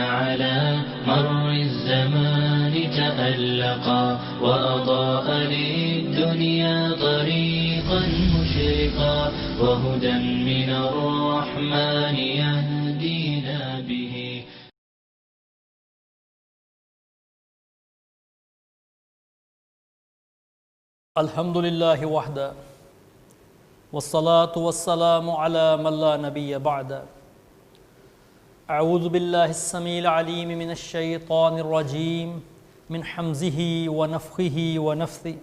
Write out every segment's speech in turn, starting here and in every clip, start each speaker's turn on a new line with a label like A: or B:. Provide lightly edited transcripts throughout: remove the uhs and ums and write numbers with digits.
A: على مر الزمان تألقا وأضاء للدنيا طريقا مشرقا وهدى من الرحمن يهدينا به.
B: الحمد للہ وحدہ والصلاة والسلام على من لا نبی بعد. اعوذ باللہ السمیع العلیم من الشیطان الرجیم من حمزه ونفخه ونفثه.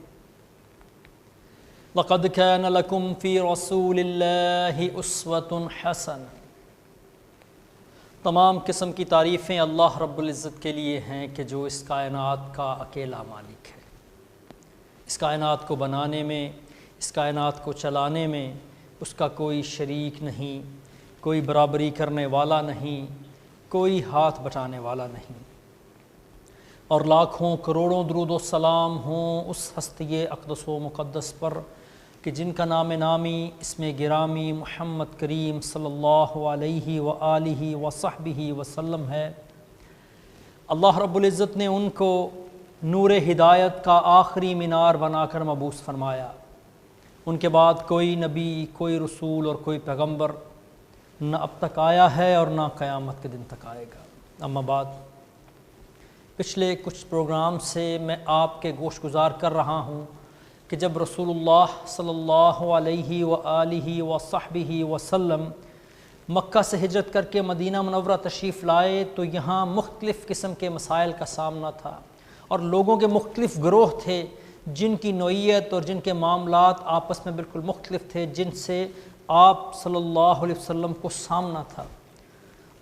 B: لقد كان لكم في رسول الله اسوة حسنة. تمام قسم کی تعریفیں اللہ رب العزت کے لیے ہیں کہ جو اس کائنات کا اکیلا مالک ہے. اس کائنات کو بنانے میں، اس کائنات کو چلانے میں اس کا کوئی شریک نہیں، کوئی برابری کرنے والا نہیں، کوئی ہاتھ بٹانے والا نہیں. اور لاکھوں کروڑوں درود و سلام ہوں اس ہستی اقدس و مقدس پر کہ جن کا نام نامی اسم گرامی محمد کریم صلی اللہ علیہ وآلہ وصحبہ وسلم ہے. اللہ رب العزت نے ان کو نور ہدایت کا آخری مینار بنا کر مبعوث فرمایا. ان کے بعد کوئی نبی، کوئی رسول اور کوئی پیغمبر نہ اب تک آیا ہے اور نہ قیامت کے دن تک آئے گا. اما بعد، پچھلے کچھ پروگرام سے میں آپ کے گوش گزار کر رہا ہوں کہ جب رسول اللہ صلی اللہ علیہ وآلہ وصحبہ وسلم مکہ سے ہجرت کر کے مدینہ منورہ تشریف لائے تو یہاں مختلف قسم کے مسائل کا سامنا تھا اور لوگوں کے مختلف گروہ تھے جن کی نوعیت اور جن کے معاملات آپس میں بالکل مختلف تھے، جن سے آپ صلی اللہ علیہ وسلم کو سامنا تھا.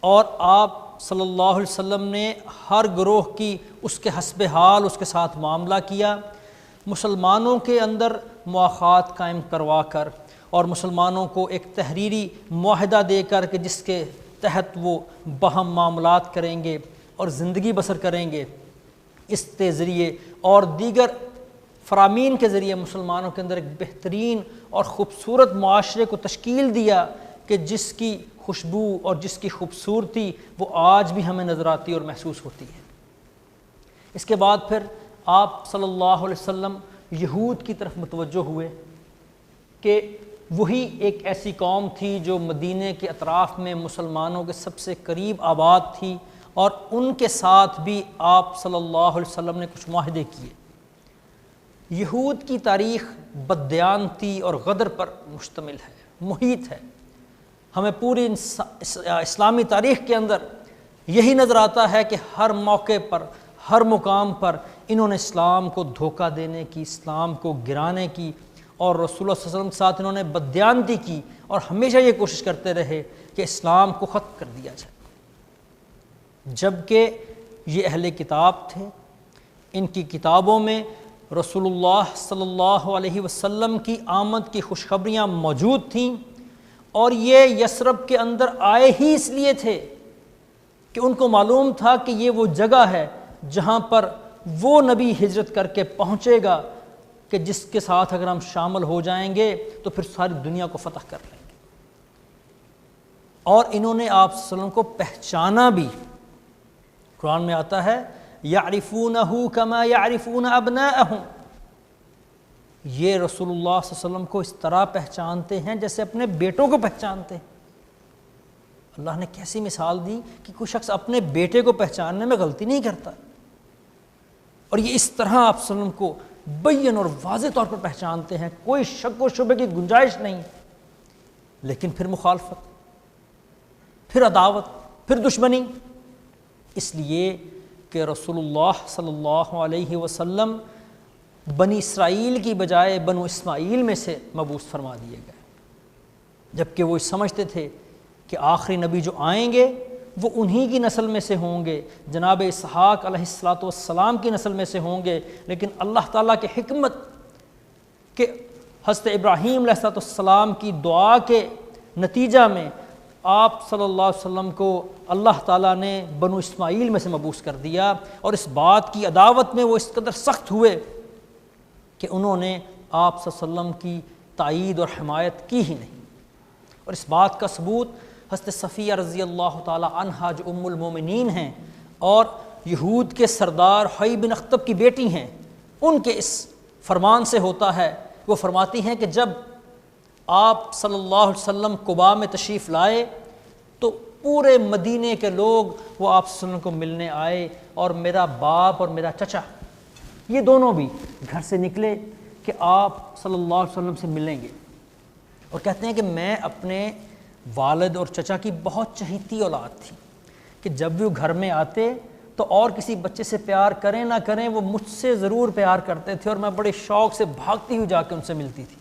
B: اور آپ صلی اللہ علیہ وسلم نے ہر گروہ کی اس کے حسب حال اس کے ساتھ معاملہ کیا، مسلمانوں کے اندر مواخات قائم کروا کر اور مسلمانوں کو ایک تحریری معاہدہ دے کر کہ جس کے تحت وہ باہم معاملات کریں گے اور زندگی بسر کریں گے. اس کے ذریعے اور دیگر فرامین کے ذریعے مسلمانوں کے اندر ایک بہترین اور خوبصورت معاشرے کو تشکیل دیا کہ جس کی خوشبو اور جس کی خوبصورتی وہ آج بھی ہمیں نظر آتی اور محسوس ہوتی ہے. اس کے بعد پھر آپ صلی اللہ علیہ وسلم یہود کی طرف متوجہ ہوئے کہ وہی ایک ایسی قوم تھی جو مدینے کے اطراف میں مسلمانوں کے سب سے قریب آباد تھی اور ان کے ساتھ بھی آپ صلی اللہ علیہ وسلم نے کچھ معاہدے کیے. یہود کی تاریخ بددیانتی اور غدر پر مشتمل ہے، محیط ہے. ہمیں پوری اسلامی تاریخ کے اندر یہی نظر آتا ہے کہ ہر موقع پر، ہر مقام پر انہوں نے اسلام کو دھوکہ دینے کی، اسلام کو گرانے کی اور رسول اللہ صلی اللہ علیہ وسلم کے ساتھ انہوں نے بددیانتی کی اور ہمیشہ یہ کوشش کرتے رہے کہ اسلام کو ختم کر دیا جائے. جبکہ یہ اہل کتاب تھے، ان کی کتابوں میں رسول اللہ صلی اللہ علیہ وسلم کی آمد کی خوشخبریاں موجود تھیں اور یہ یثرب کے اندر آئے ہی اس لیے تھے کہ ان کو معلوم تھا کہ یہ وہ جگہ ہے جہاں پر وہ نبی ہجرت کر کے پہنچے گا کہ جس کے ساتھ اگر ہم شامل ہو جائیں گے تو پھر ساری دنیا کو فتح کر لیں گے. اور انہوں نے آپ صلی اللہ علیہ وسلم کو پہچانا بھی. قرآن میں آتا ہے یعرفونہ کما یعرفون ابناءہم. یہ رسول اللہ صلی اللہ علیہ وسلم کو اس طرح پہچانتے ہیں جیسے اپنے بیٹوں کو پہچانتے ہیں. اللہ نے کیسی مثال دی کہ کوئی شخص اپنے بیٹے کو پہچاننے میں غلطی نہیں کرتا اور یہ اس طرح آپ صلی اللہ علیہ وسلم کو بین اور واضح طور پر پہچانتے ہیں، کوئی شک و شبہ کی گنجائش نہیں. لیکن پھر مخالفت، پھر عداوت، پھر دشمنی، اس لیے کہ رسول اللہ صلی اللہ علیہ وسلم بنی اسرائیل کی بجائے بنو اسماعیل میں سے مبعوث فرما دیے گئے، جبکہ وہ سمجھتے تھے کہ آخری نبی جو آئیں گے وہ انہی کی نسل میں سے ہوں گے، جناب اسحاق علیہ السلام کی نسل میں سے ہوں گے. لیکن اللہ تعالیٰ کی حکمت کہ حضرت ابراہیم علیہ السلام کی دعا کے نتیجہ میں آپ صلی اللہ علیہ وسلم کو اللہ تعالیٰ نے بنو اسماعیل میں سے مبعوث کر دیا، اور اس بات کی عداوت میں وہ اس قدر سخت ہوئے کہ انہوں نے آپ صلی اللہ علیہ وسلم کی تائید اور حمایت کی ہی نہیں. اور اس بات کا ثبوت حضرت صفیہ رضی اللہ تعالی عنہا جو ام المومنین ہیں اور یہود کے سردار حیی بن اخطب کی بیٹی ہیں، ان کے اس فرمان سے ہوتا ہے۔ وہ فرماتی ہیں کہ جب آپ صلی اللہ علیہ وسلم قباء میں تشریف لائے تو پورے مدینے کے لوگ وہ آپ صلی اللہ علیہ وسلم کو ملنے آئے، اور میرا باپ اور میرا چچا یہ دونوں بھی گھر سے نکلے کہ آپ صلی اللہ علیہ وسلم سے ملیں گے، اور کہتے ہیں کہ میں اپنے والد اور چچا کی بہت چہیتی اولاد تھی کہ جب بھی وہ گھر میں آتے تو اور کسی بچے سے پیار کریں نہ کریں وہ مجھ سے ضرور پیار کرتے تھے، اور میں بڑے شوق سے بھاگتی ہوئی جا کے ان سے ملتی تھی۔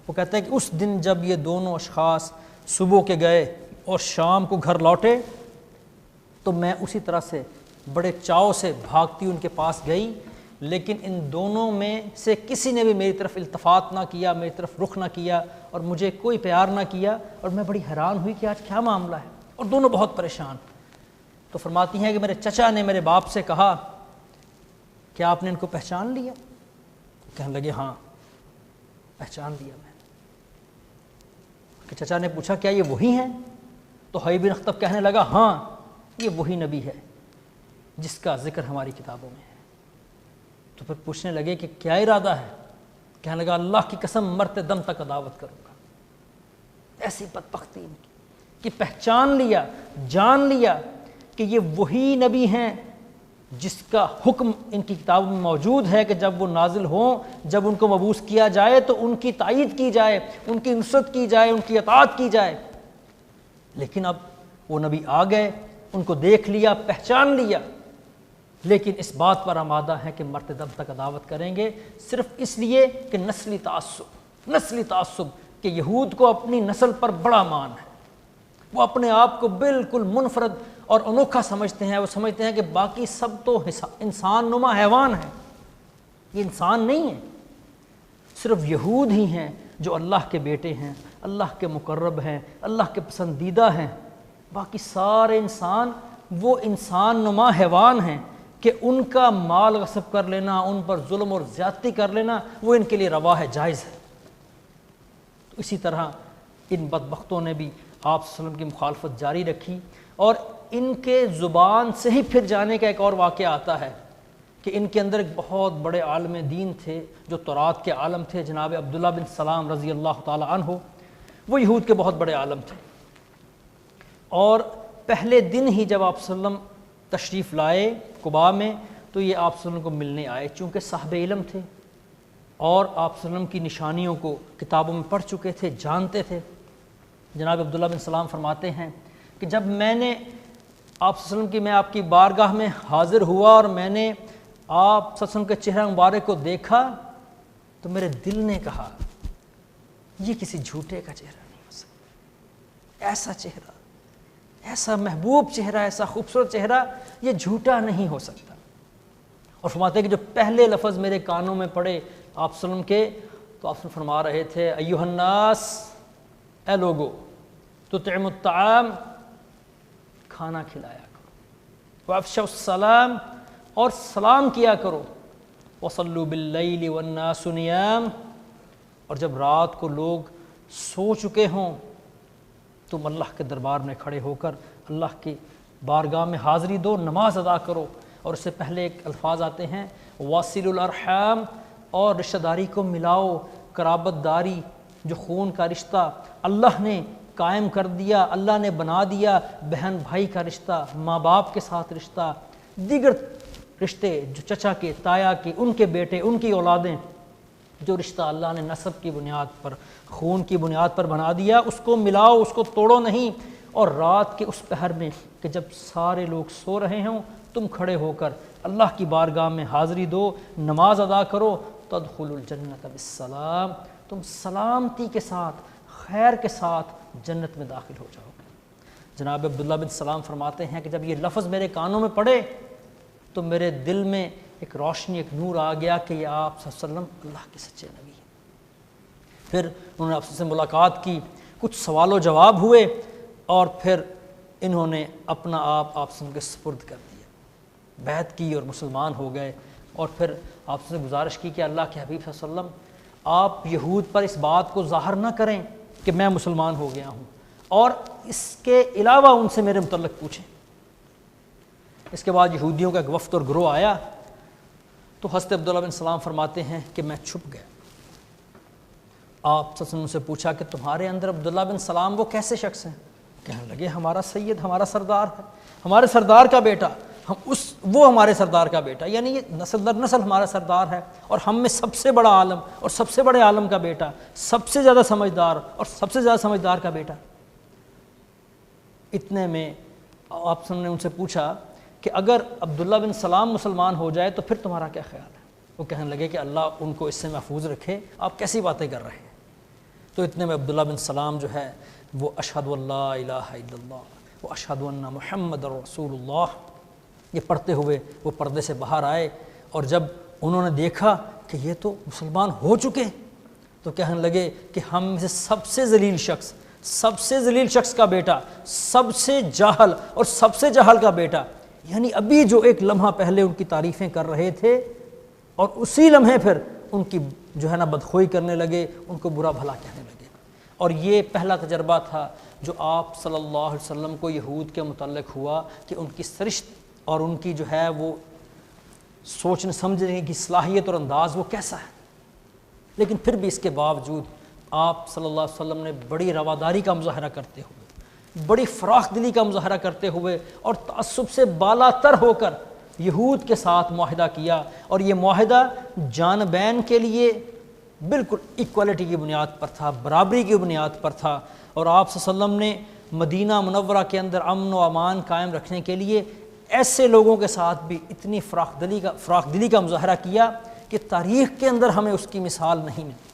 B: وہ کہتے ہیں کہ اس دن جب یہ دونوں اشخاص صبح کے گئے اور شام کو گھر لوٹے تو میں اسی طرح سے بڑے چاؤ سے بھاگتی ان کے پاس گئی، لیکن ان دونوں میں سے کسی نے بھی میری طرف التفات نہ کیا، میری طرف رخ نہ کیا، اور مجھے کوئی پیار نہ کیا، اور میں بڑی حیران ہوئی کہ آج کیا معاملہ ہے، اور دونوں بہت پریشان۔ تو فرماتی ہیں کہ میرے چچا نے میرے باپ سے کہا کہ آپ نے ان کو پہچان لیا؟ کہنے لگے ہاں پہچان لیا میں۔ کہ چچا نے پوچھا کیا یہ وہی ہیں؟ تو حیی بن اخطب کہنے لگا ہاں یہ وہی نبی ہے جس کا ذکر ہماری کتابوں میں ہے۔ تو پھر پوچھنے لگے کہ کیا ارادہ ہے؟ کہنے لگا اللہ کی قسم مرتے دم تک عداوت کروں گا۔ ایسی بدبختی ان کی کہ پہچان لیا، جان لیا کہ یہ وہی نبی ہیں جس کا حکم ان کی کتابوں میں موجود ہے کہ جب وہ نازل ہوں، جب ان کو مبعوث کیا جائے تو ان کی تائید کی جائے، ان کی نصرت کی جائے، ان کی اطاعت کی جائے۔ لیکن اب وہ نبی آ گئے، ان کو دیکھ لیا، پہچان لیا، لیکن اس بات پر آمادہ ہیں کہ مرتے دم تک عداوت کریں گے، صرف اس لیے کہ نسلی تعصب کہ یہود کو اپنی نسل پر بڑا مان ہے، وہ اپنے آپ کو بالکل منفرد اور انوکھا سمجھتے ہیں۔ وہ سمجھتے ہیں کہ باقی سب تو انسان نما حیوان ہیں، یہ انسان نہیں ہیں، صرف یہود ہی ہیں جو اللہ کے بیٹے ہیں، اللہ کے مقرب ہیں، اللہ کے پسندیدہ ہیں، باقی سارے انسان وہ انسان نما حیوان ہیں کہ ان کا مال غصب کر لینا، ان پر ظلم اور زیادتی کر لینا وہ ان کے لیے روا ہے، جائز ہے۔ تو اسی طرح ان بدبختوں نے بھی آپ صلی اللہ علیہ وسلم کی مخالفت جاری رکھی، اور ان کے زبان سے ہی پھر جانے کا ایک اور واقعہ آتا ہے کہ ان کے اندر ایک بہت بڑے عالم دین تھے جو تورات کے عالم تھے، جناب عبداللہ بن سلام رضی اللہ تعالی عنہ۔ وہ یہود کے بہت بڑے عالم تھے، اور پہلے دن ہی جب آپ صلی اللہ علیہ وسلم تشریف لائے قباء میں تو یہ آپ صلی اللہ علیہ وسلم کو ملنے آئے، چونکہ صاحب علم تھے اور آپ صلی اللہ علیہ وسلم کی نشانیوں کو کتابوں میں پڑھ چکے تھے، جانتے تھے۔ جناب عبداللہ بن سلام فرماتے ہیں کہ جب میں نے آپ صلی اللہ علیہ وسلم کی میں آپ کی بارگاہ میں حاضر ہوا اور میں نے آپ صلی اللہ علیہ وسلم کے چہرہ مبارک کو دیکھا تو میرے دل نے کہا یہ کسی جھوٹے کا چہرہ نہیں ہو سکتا، ایسا چہرہ، ایسا محبوب چہرہ، ایسا خوبصورت چہرہ یہ جھوٹا نہیں ہو سکتا۔ اور فرماتے ہیں کہ جو پہلے لفظ میرے کانوں میں پڑے آپ صلی اللہ علیہ وسلم کے تو آپ فرما رہے تھے ایھا الناس، اے لوگو، تطعم الطعام، کھانا کھلایا کرو، وافشوا السلام، اور سلام کیا کرو، وصلوا باللیل والناس نیام، اور جب رات کو لوگ سو چکے ہوں تم اللہ کے دربار میں کھڑے ہو کر اللہ کی بارگاہ میں حاضری دو، نماز ادا کرو۔ اور اس سے پہلے ایک الفاظ آتے ہیں واصلوا الارحام، اور رشتہ داری کو ملاؤ، قرابت داری جو خون کا رشتہ اللہ نے قائم کر دیا، اللہ نے بنا دیا، بہن بھائی کا رشتہ، ماں باپ کے ساتھ رشتہ، دیگر رشتے جو چچا کے، تایا کے، ان کے بیٹے، ان کی اولادیں، جو رشتہ اللہ نے نسب کی بنیاد پر، خون کی بنیاد پر بنا دیا، اس کو ملاؤ، اس کو توڑو نہیں۔ اور رات کے اس پہر میں کہ جب سارے لوگ سو رہے ہوں تم کھڑے ہو کر اللہ کی بارگاہ میں حاضری دو، نماز ادا کرو، تدخلوا الجنت بالسلام، تم سلامتی کے ساتھ، خیر کے ساتھ جنت میں داخل ہو جاؤ گے۔ جناب عبداللہ بن سلام فرماتے ہیں کہ جب یہ لفظ میرے کانوں میں پڑے تو میرے دل میں ایک روشنی، ایک نور آ گیا کہ یہ آپ صلی اللہ علیہ وسلم اللہ کے سچے نبی ہیں۔ پھر انہوں نے آپ سے ملاقات کی، کچھ سوال و جواب ہوئے، اور پھر انہوں نے اپنا آپ صلی اللہ علیہ وسلم کے سپرد کر دیا، بیعت کی اور مسلمان ہو گئے۔ اور پھر آپ سے گزارش کی کہ اللہ کے حبیب صلی اللہ علیہ وسلم آپ یہود پر اس بات کو ظاہر نہ کریں کہ میں مسلمان ہو گیا ہوں، اور اس کے علاوہ ان سے میرے متعلق پوچھیں۔ اس کے بعد یہودیوں کا ایک وفد اور گروہ آیا تو حضرت عبداللہ بن سلام فرماتے ہیں کہ میں چھپ گیا۔ آپ صلی اللہ علیہ وسلم سے پوچھا کہ تمہارے اندر عبداللہ بن سلام وہ کیسے شخص ہیں؟ کہنے لگے ہمارا سید، ہمارا سردار ہے، ہمارے سردار کا بیٹا، وہ ہمارے سردار کا بیٹا، یعنی یہ نسل در نسل ہمارا سردار ہے، اور ہم میں سب سے بڑا عالم اور سب سے بڑے عالم کا بیٹا، سب سے زیادہ سمجھدار اور سب سے زیادہ سمجھدار کا بیٹا۔ اتنے میں آپ نے ان سے پوچھا کہ اگر عبداللہ بن سلام مسلمان ہو جائے تو پھر تمہارا کیا خیال ہے؟ وہ کہنے لگے کہ اللہ ان کو اس سے محفوظ رکھے، آپ کیسی باتیں کر رہے ہیں؟ تو اتنے میں عبداللہ بن سلام جو ہے وہ اشہد اللہ الہ الا اللہ و اشہد ان محمد رسول اللہ یہ پڑھتے ہوئے وہ پردے سے باہر آئے، اور جب انہوں نے دیکھا کہ یہ تو مسلمان ہو چکے تو کہنے لگے کہ ہم میں سے سب سے ذلیل شخص کا بیٹا، سب سے جاہل اور سب سے جاہل کا بیٹا، یعنی ابھی جو ایک لمحہ پہلے ان کی تعریفیں کر رہے تھے اور اسی لمحے پھر ان کی جو ہے نا بدخوئی کرنے لگے، ان کو برا بھلا کہنے لگے۔ اور یہ پہلا تجربہ تھا جو آپ صلی اللہ علیہ وسلم کو یہود کے متعلق ہوا کہ ان کی سرشت اور ان کی جو ہے وہ سوچنے سمجھنے کی صلاحیت اور انداز وہ کیسا ہے۔ لیکن پھر بھی اس کے باوجود آپ صلی اللہ علیہ وسلم نے بڑی رواداری کا مظاہرہ کرتے ہوئے، بڑی فراخ دلی کا مظاہرہ کرتے ہوئے اور تعصب سے بالا تر ہو کر یہود کے ساتھ معاہدہ کیا، اور یہ معاہدہ جانبین کے لیے بالکل ایکوالٹی کی بنیاد پر تھا، برابری کی بنیاد پر تھا، اور آپ صلی اللہ علیہ وسلم نے مدینہ منورہ کے اندر امن و امان قائم رکھنے کے لیے ایسے لوگوں کے ساتھ بھی اتنی فراخ دلی کا مظاہرہ کیا کہ تاریخ کے اندر ہمیں اس کی مثال نہیں ملی۔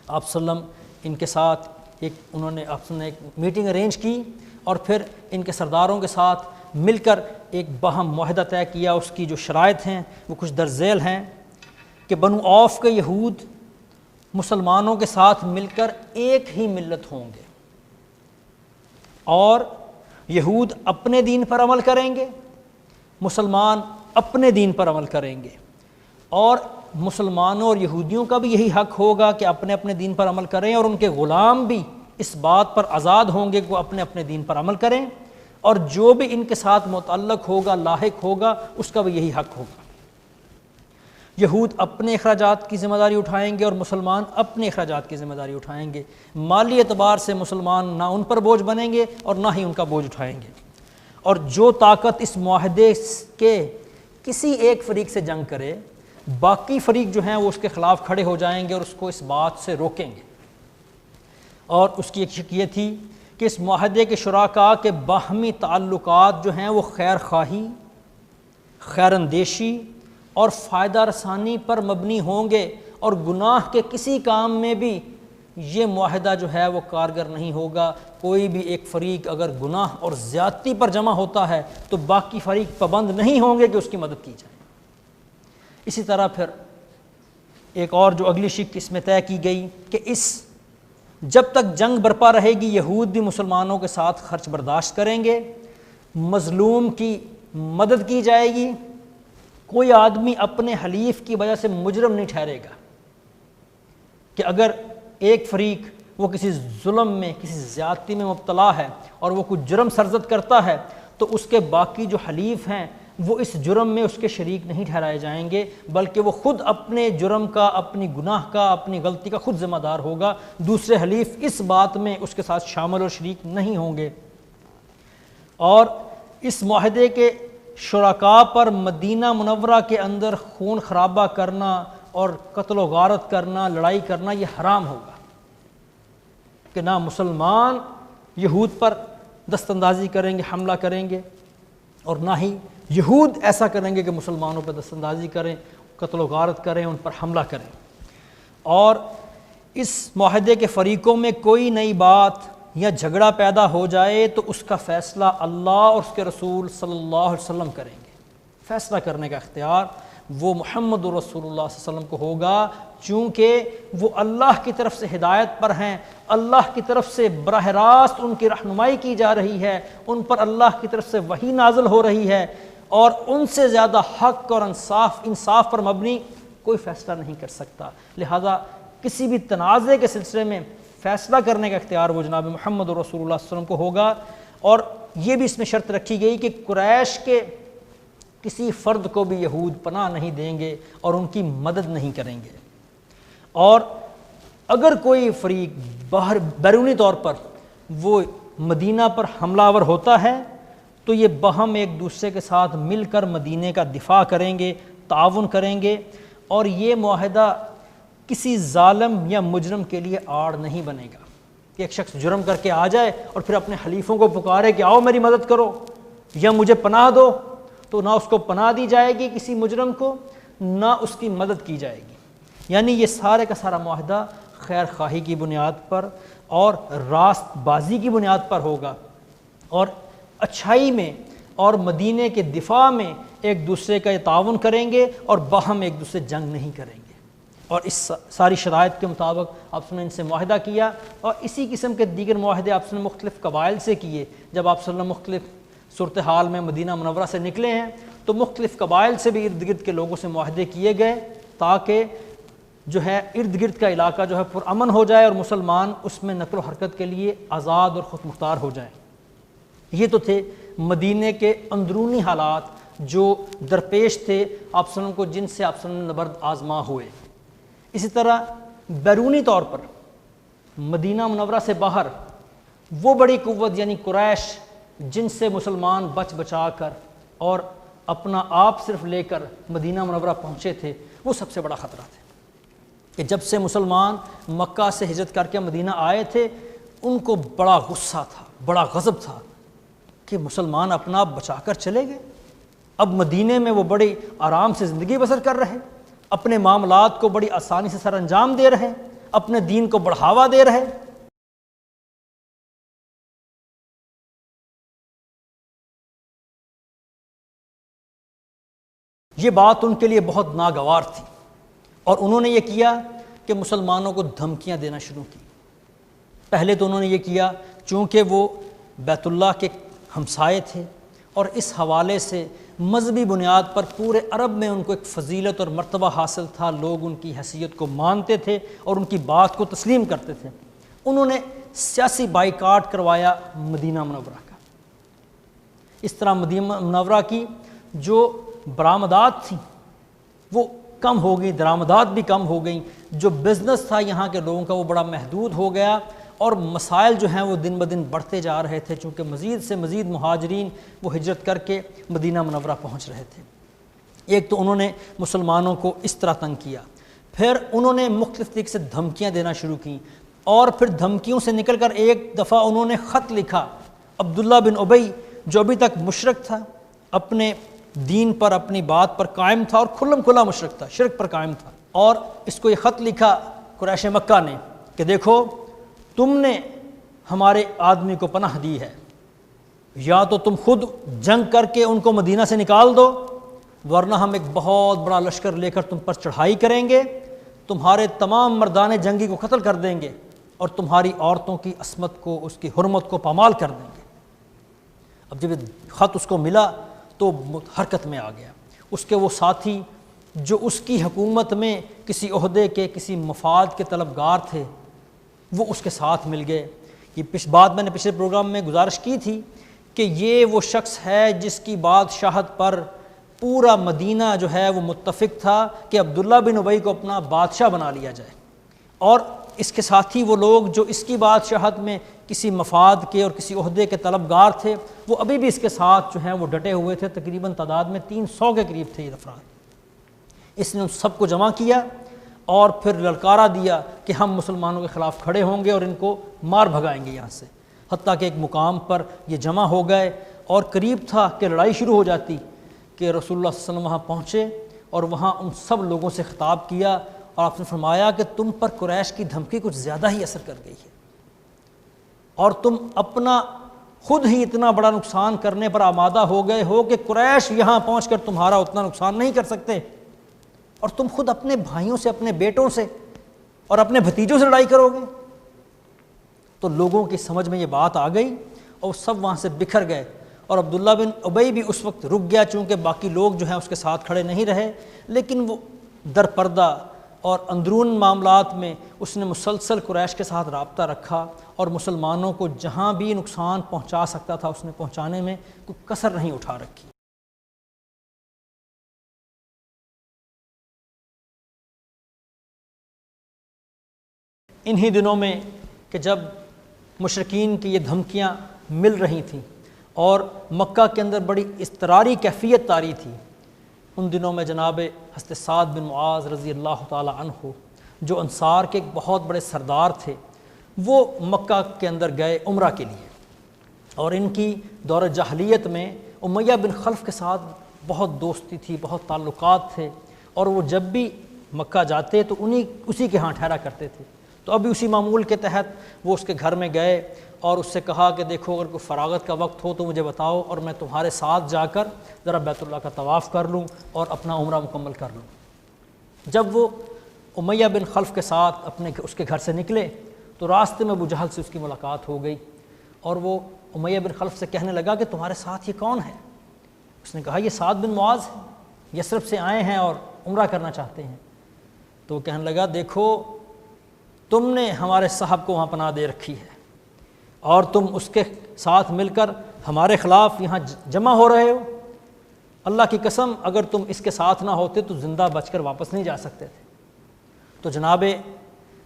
B: آپ صلی اللہ علیہ وسلم ان کے ساتھ انہوں نے ایک میٹنگ ارینج کی، اور پھر ان کے سرداروں کے ساتھ مل کر ایک باہم معاہدہ طے کیا۔ اس کی جو شرائط ہیں وہ کچھ درج ذیل ہیں کہ بنو اوف کے یہود مسلمانوں کے ساتھ مل کر ایک ہی ملت ہوں گے، اور یہود اپنے دین پر عمل کریں گے، مسلمان اپنے دین پر عمل کریں گے، اور مسلمانوں اور یہودیوں کا بھی یہی حق ہوگا کہ اپنے اپنے دین پر عمل کریں، اور ان کے غلام بھی اس بات پر آزاد ہوں گے کہ وہ اپنے اپنے دین پر عمل کریں، اور جو بھی ان کے ساتھ متعلق ہوگا، لاحق ہوگا، اس کا بھی یہی حق ہوگا۔ یہود اپنے اخراجات کی ذمہ داری اٹھائیں گے اور مسلمان اپنے اخراجات کی ذمہ داری اٹھائیں گے۔ مالی اعتبار سے مسلمان نہ ان پر بوجھ بنیں گے اور نہ ہی ان کا بوجھ اٹھائیں گے، اور جو طاقت اس معاہدے کے کسی ایک فریق سے جنگ کرے، باقی فریق جو ہیں وہ اس کے خلاف کھڑے ہو جائیں گے اور اس کو اس بات سے روکیں گے۔ اور اس کی ایک شک یہ تھی کہ اس معاہدے کے شرکاء کے باہمی تعلقات جو ہیں وہ خیر خواہی، خیر اندیشی اور فائدہ رسانی پر مبنی ہوں گے، اور گناہ کے کسی کام میں بھی یہ معاہدہ جو ہے وہ کارگر نہیں ہوگا۔ کوئی بھی ایک فریق اگر گناہ اور زیادتی پر جمع ہوتا ہے تو باقی فریق پابند نہیں ہوں گے کہ اس کی مدد کی جائے۔ اسی طرح پھر ایک اور جو اگلی شک اس میں طے کی گئی کہ جب تک جنگ برپا رہے گی یہود بھی مسلمانوں کے ساتھ خرچ برداشت کریں گے، مظلوم کی مدد کی جائے گی، کوئی آدمی اپنے حلیف کی وجہ سے مجرم نہیں ٹھہرے گا کہ اگر ایک فریق وہ کسی ظلم میں، کسی زیادتی میں مبتلا ہے اور وہ کچھ جرم سرزد کرتا ہے تو اس کے باقی جو حلیف ہیں وہ اس جرم میں اس کے شریک نہیں ٹھہرائے جائیں گے، بلکہ وہ خود اپنے جرم کا، اپنی گناہ کا، اپنی غلطی کا خود ذمہ دار ہوگا، دوسرے حلیف اس بات میں اس کے ساتھ شامل اور شریک نہیں ہوں گے۔ اور اس معاہدے کے شرکاء پر مدینہ منورہ کے اندر خون خرابہ کرنا اور قتل و غارت کرنا، لڑائی کرنا یہ حرام ہوگا، کہ نہ مسلمان یہود پر دست اندازی کریں گے، حملہ کریں گے، اور نہ ہی یہود ایسا کریں گے کہ مسلمانوں پر دست اندازی کریں، قتل و غارت کریں، ان پر حملہ کریں۔ اور اس معاہدے کے فریقوں میں کوئی نئی بات یا جھگڑا پیدا ہو جائے تو اس کا فیصلہ اللہ اور اس کے رسول صلی اللہ علیہ وسلم کریں گے۔ فیصلہ کرنے کا اختیار وہ محمد رسول اللہ صلی اللہ علیہ وسلم کو ہوگا، چونکہ وہ اللہ کی طرف سے ہدایت پر ہیں، اللہ کی طرف سے براہ راست ان کی رہنمائی کی جا رہی ہے، ان پر اللہ کی طرف سے وحی نازل ہو رہی ہے، اور ان سے زیادہ حق اور انصاف پر مبنی کوئی فیصلہ نہیں کر سکتا۔ لہذا کسی بھی تنازع کے سلسلے میں فیصلہ کرنے کا اختیار وہ جناب محمد رسول اللہ صلی اللہ علیہ وسلم کو ہوگا۔ اور یہ بھی اس میں شرط رکھی گئی کہ قریش کے کسی فرد کو بھی یہود پناہ نہیں دیں گے اور ان کی مدد نہیں کریں گے، اور اگر کوئی فریق باہر بیرونی طور پر وہ مدینہ پر حملہ آور ہوتا ہے تو یہ باہم ایک دوسرے کے ساتھ مل کر مدینے کا دفاع کریں گے، تعاون کریں گے، اور یہ معاہدہ کسی ظالم یا مجرم کے لیے آڑ نہیں بنے گا کہ ایک شخص جرم کر کے آ جائے اور پھر اپنے حلیفوں کو پکارے کہ آؤ میری مدد کرو یا مجھے پناہ دو، تو نہ اس کو پناہ دی جائے گی کسی مجرم کو، نہ اس کی مدد کی جائے گی۔ یعنی یہ سارے کا سارا معاہدہ خیر خواہی کی بنیاد پر اور راست بازی کی بنیاد پر ہوگا، اور اچھائی میں اور مدینے کے دفاع میں ایک دوسرے کا تعاون کریں گے اور باہم ایک دوسرے جنگ نہیں کریں گے۔ اور اس ساری شرائط کے مطابق آپ نے ان سے معاہدہ کیا، اور اسی قسم کے دیگر معاہدے آپ نے مختلف قبائل سے کیے۔ جب آپ صلی اللہ علیہ وسلم مختلف صورتحال میں مدینہ منورہ سے نکلے ہیں تو مختلف قبائل سے بھی ارد گرد کے لوگوں سے معاہدے کیے گئے تاکہ جو ہے ارد گرد کا علاقہ جو ہے پرامن ہو جائے اور مسلمان اس میں نقل و حرکت کے لیے آزاد اور خود مختار ہو جائیں۔ یہ تو تھے مدینے کے اندرونی حالات جو درپیش تھے آپ صلی اللہ علیہ وسلم کو، جن سے آپ صلی اللہ علیہ وسلم نبرد آزما ہوئے۔ اسی طرح بیرونی طور پر مدینہ منورہ سے باہر وہ بڑی قوت یعنی قریش جن سے مسلمان بچ بچا کر اور اپنا آپ صرف لے کر مدینہ منورہ پہنچے تھے، وہ سب سے بڑا خطرہ تھے کہ جب سے مسلمان مکہ سے ہجرت کر کے مدینہ آئے تھے ان کو بڑا غصہ تھا، بڑا غضب تھا کہ مسلمان اپنا آپ بچا کر چلے گئے، اب مدینے میں وہ بڑی آرام سے زندگی بسر کر رہے، اپنے معاملات کو بڑی آسانی سے سر انجام دے رہے، اپنے دین کو بڑھاوا دے رہے۔ یہ بات ان کے لیے بہت ناگوار تھی، اور انہوں نے یہ کیا کہ مسلمانوں کو دھمکیاں دینا شروع کی۔ پہلے تو انہوں نے یہ کیا چونکہ وہ بیت اللہ کے ہمسائے تھے اور اس حوالے سے مذہبی بنیاد پر پورے عرب میں ان کو ایک فضیلت اور مرتبہ حاصل تھا، لوگ ان کی حیثیت کو مانتے تھے اور ان کی بات کو تسلیم کرتے تھے، انہوں نے سیاسی بائیکاٹ کروایا مدینہ منورہ کا۔ اس طرح مدینہ منورہ کی جو برآمدات تھیں وہ کم ہو گئی، درآمدات بھی کم ہو گئیں، جو بزنس تھا یہاں کے لوگوں کا وہ بڑا محدود ہو گیا، اور مسائل جو ہیں وہ دن بدن بڑھتے جا رہے تھے چونکہ مزید سے مزید مہاجرین وہ ہجرت کر کے مدینہ منورہ پہنچ رہے تھے۔ ایک تو انہوں نے مسلمانوں کو اس طرح تنگ کیا، پھر انہوں نے مختلف طریقے سے دھمکیاں دینا شروع کیں، اور پھر دھمکیوں سے نکل کر ایک دفعہ انہوں نے خط لکھا عبداللہ بن ابی جو ابھی تک مشرک تھا، اپنے دین پر اپنی بات پر قائم تھا اور کھلم کھلا مشرک تھا، شرک پر قائم تھا، اور اس کو یہ خط لکھا قریش مکہ نے کہ دیکھو تم نے ہمارے آدمی کو پناہ دی ہے، یا تو تم خود جنگ کر کے ان کو مدینہ سے نکال دو، ورنہ ہم ایک بہت بڑا لشکر لے کر تم پر چڑھائی کریں گے، تمہارے تمام مردان جنگی کو قتل کر دیں گے اور تمہاری عورتوں کی عصمت کو، اس کی حرمت کو پامال کر دیں گے۔ اب جب یہ خط اس کو ملا تو حرکت میں آ گیا، اس کے وہ ساتھی جو اس کی حکومت میں کسی عہدے کے کسی مفاد کے طلبگار تھے وہ اس کے ساتھ مل گئے۔ یہ بات میں نے پچھلے پروگرام میں گزارش کی تھی کہ یہ وہ شخص ہے جس کی بادشاہت پر پورا مدینہ جو ہے وہ متفق تھا کہ عبداللہ بن ابی کو اپنا بادشاہ بنا لیا جائے، اور اس کے ساتھی وہ لوگ جو اس کی بادشاہت میں کسی مفاد کے اور کسی عہدے کے طلبگار تھے وہ ابھی بھی اس کے ساتھ جو ہیں وہ ڈٹے ہوئے تھے، تقریباً تعداد میں 300 کے قریب تھے یہ افراد۔ اس نے ان سب کو جمع کیا اور پھر للکارا دیا کہ ہم مسلمانوں کے خلاف کھڑے ہوں گے اور ان کو مار بھگائیں گے یہاں سے، حتیٰ کہ ایک مقام پر یہ جمع ہو گئے اور قریب تھا کہ لڑائی شروع ہو جاتی کہ رسول اللہ صلی اللہ علیہ وسلم وہاں پہنچے اور وہاں ان سب لوگوں سے خطاب کیا اور آپ نے فرمایا کہ تم پر قریش کی دھمکی کچھ زیادہ ہی اثر کر گئی ہے اور تم اپنا خود ہی اتنا بڑا نقصان کرنے پر آمادہ ہو گئے ہو کہ قریش یہاں پہنچ کر تمہارا اتنا نقصان نہیں کر سکتے، اور تم خود اپنے بھائیوں سے، اپنے بیٹوں سے اور اپنے بھتیجوں سے لڑائی کرو گے۔ تو لوگوں کی سمجھ میں یہ بات آ گئی اور سب وہاں سے بکھر گئے، اور عبداللہ بن ابی بھی اس وقت رک گیا چونکہ باقی لوگ جو ہیں اس کے ساتھ کھڑے نہیں رہے، لیکن وہ در پردہ اور اندرون معاملات میں اس نے مسلسل قریش کے ساتھ رابطہ رکھا اور مسلمانوں کو جہاں بھی نقصان پہنچا سکتا تھا اس نے پہنچانے میں کوئی کسر نہیں اٹھا رکھی۔ انہی دنوں میں کہ جب مشرکین کی یہ دھمکیاں مل رہی تھیں اور مکہ کے اندر بڑی اضطراری کیفیت طاری تھی، ان دنوں میں جناب حضرت سعد بن معاذ رضی اللہ تعالی عنہ جو انصار کے ایک بہت بڑے سردار تھے، وہ مکہ کے اندر گئے عمرہ کے لیے، اور ان کی دور جاہلیت میں امیہ بن خلف کے ساتھ بہت دوستی تھی، بہت تعلقات تھے، اور وہ جب بھی مکہ جاتے تو اسی کے ہاں ٹھہرا کرتے تھے۔ تو ابھی اسی معمول کے تحت وہ اس کے گھر میں گئے اور اس سے کہا کہ دیکھو اگر کوئی فراغت کا وقت ہو تو مجھے بتاؤ اور میں تمہارے ساتھ جا کر ذرا بیت اللہ کا طواف کر لوں اور اپنا عمرہ مکمل کر لوں۔ جب وہ امیہ بن خلف کے ساتھ اس کے گھر سے نکلے تو راستے میں ابو جہل سے اس کی ملاقات ہو گئی، اور وہ امیہ بن خلف سے کہنے لگا کہ تمہارے ساتھ یہ کون ہے؟ اس نے کہا یہ سعد بن معاذ ہیں، یثرب سے آئے ہیں اور عمرہ کرنا چاہتے ہیں۔ تو وہ کہنے لگا دیکھو تم نے ہمارے صاحب کو وہاں پناہ دے رکھی ہے اور تم اس کے ساتھ مل کر ہمارے خلاف یہاں جمع ہو رہے ہو، اللہ کی قسم اگر تم اس کے ساتھ نہ ہوتے تو زندہ بچ کر واپس نہیں جا سکتے تھے۔ تو جناب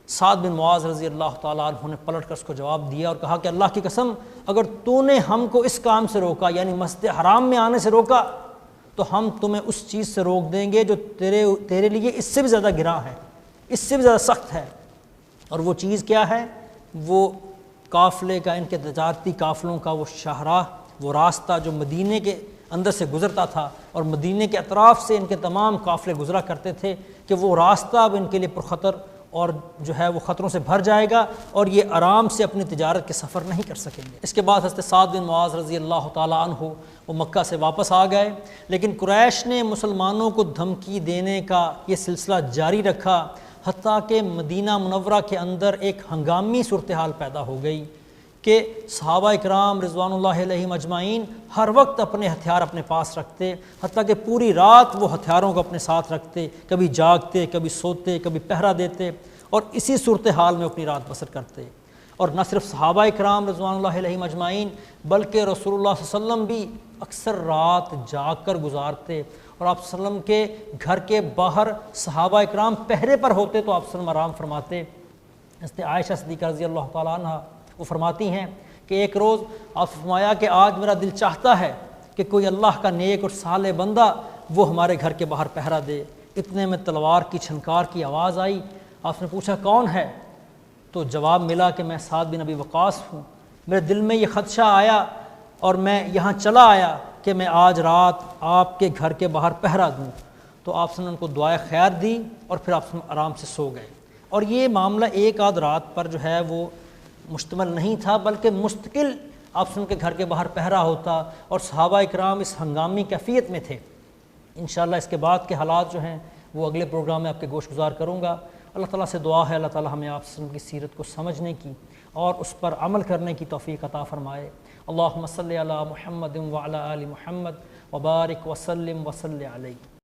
B: سعد بن معاذ رضی اللہ تعالیٰ عنہ نے پلٹ کر اس کو جواب دیا اور کہا کہ اللہ کی قسم اگر تو نے ہم کو اس کام سے روکا یعنی مسجد حرام میں آنے سے روکا تو ہم تمہیں اس چیز سے روک دیں گے جو تیرے لیے اس سے بھی زیادہ گراں ہے، اس سے بھی زیادہ سخت ہے۔ اور وہ چیز کیا ہے؟ وہ قافلے کا، ان کے تجارتی قافلوں کا وہ شاہراہ، وہ راستہ جو مدینے کے اندر سے گزرتا تھا اور مدینے کے اطراف سے ان کے تمام قافلے گزرا کرتے تھے، کہ وہ راستہ اب ان کے لیے پرخطر اور جو ہے وہ خطروں سے بھر جائے گا اور یہ آرام سے اپنی تجارت کے سفر نہیں کر سکیں گے۔ اس کے بعد حضرت سعد بن معاذ رضی اللہ تعالیٰ عنہ وہ مکہ سے واپس آ گئے، لیکن قریش نے مسلمانوں کو دھمکی دینے کا یہ سلسلہ جاری رکھا، حتیٰ کہ مدینہ منورہ کے اندر ایک ہنگامی صورتحال پیدا ہو گئی کہ صحابہ اکرام رضوان اللہ علیہم اجمعین ہر وقت اپنے ہتھیار اپنے پاس رکھتے، حتیٰ کہ پوری رات وہ ہتھیاروں کو اپنے ساتھ رکھتے، کبھی جاگتے، کبھی سوتے، کبھی پہرا دیتے، اور اسی صورتحال میں اپنی رات بسر کرتے۔ اور نہ صرف صحابہ اکرام رضوان اللہ علیہم اجمعین بلکہ رسول اللہ صلی اللہ علیہ وسلم بھی اکثر رات جاگ کر گزارتے، اور آپ صلی اللہ علیہ وسلم کے گھر کے باہر صحابہ اکرام پہرے پر ہوتے تو آپ صلی اللہ علیہ وسلم آرام فرماتے۔ حضرت عائشہ صدیقہ رضی اللہ تعالیٰ عنہ وہ فرماتی ہیں کہ ایک روز آپ فرمایا کہ آج میرا دل چاہتا ہے کہ کوئی اللہ کا نیک اور صالح بندہ وہ ہمارے گھر کے باہر پہرا دے۔ اتنے میں تلوار کی چھنکار کی آواز آئی، آپ نے پوچھا کون ہے؟ تو جواب ملا کہ میں سعد بن ابی وقاص ہوں، میرے دل میں یہ خدشہ آیا اور میں یہاں چلا آیا کہ میں آج رات آپ کے گھر کے باہر پہرا دوں۔ تو آپ نے ان کو دعائے خیر دی اور پھر آپ آرام سے سو گئے۔ اور یہ معاملہ ایک آدھ رات پر جو ہے وہ مشتمل نہیں تھا، بلکہ مستقل آپ کے گھر کے باہر پہرا ہوتا اور صحابہ اکرام اس ہنگامی کیفیت میں تھے۔ انشاءاللہ اس کے بعد کے حالات جو ہیں وہ اگلے پروگرام میں آپ کے گوش گزار کروں گا۔ اللہ تعالیٰ سے دعا ہے اللہ تعالیٰ ہمیں آپ کی سیرت کو سمجھنے کی اور اس پر عمل کرنے کی توفیق عطا فرمائے۔ اللہم صلی علی محمد وعلی آل محمد وبارک وسلم وصلی علیہ۔